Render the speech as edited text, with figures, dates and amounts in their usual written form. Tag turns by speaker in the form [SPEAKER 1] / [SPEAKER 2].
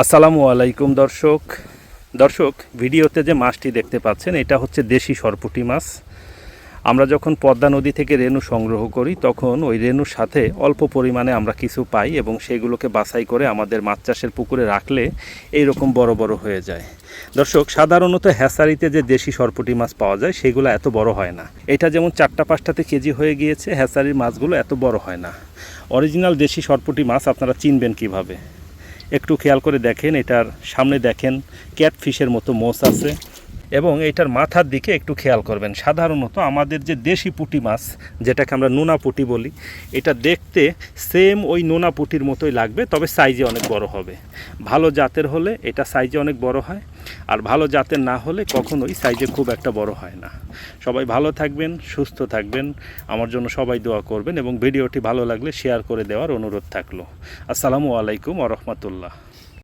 [SPEAKER 1] আসসালামু আলাইকুম দর্শক ভিডিওতে যে মাছটি দেখতে পাচ্ছেন এটা হচ্ছে দেশি সরপুঁটি মাছ। আমরা যখন পদ্মা নদী থেকে রেণু সংগ্রহ করি তখন ওই রেণুর সাথে অল্প পরিমাণে আমরা কিছু পাই এবং সেগুলোকে বাছাই করে আমাদের মাছ চাষের পুকুরে রাখলে এই রকম বড় বড় হয়ে যায়। দর্শক, সাধারণত হ্যাচারিতে যে দেশি সরপুঁটি মাছ পাওয়া যায় সেগুলো এত বড় হয় না। এটা যেমন 4-5টাতে কেজি হয়ে গিয়েছে, হ্যাচারির মাছগুলো এত বড় হয় না। অরিজিনাল দেশি সরপুঁটি মাছ আপনারা চিনবেন কিভাবে? একটু খেয়াল করে দেখেন, এটার সামনে দেখেন ক্যাটফিশের মতো মোচ আছে এবং এটার মাথার দিকে একটু খেয়াল করবেন। সাধারণত আমাদের যে দেশি পুঁটি মাছ যেটাকে আমরা নোনা পুঁটি বলি, এটা দেখতে সেম ওই নোনা পুঁটির মতোই লাগবে, তবে সাইজে অনেক বড় হবে। ভালো জাতের হলে এটা সাইজে অনেক বড় হয়, আর ভালো জাতের না হলে কখনোই সাইজে খুব একটা বড় হয় না। সবাই ভালো থাকবেন, সুস্থ থাকবেন, আমার জন্য সবাই দোয়া করবেন এবং ভিডিওটি ভালো লাগলে শেয়ার করে দেওয়ার অনুরোধ থাকলো। আসসালামু আলাইকুম ওয়া রাহমাতুল্লাহ।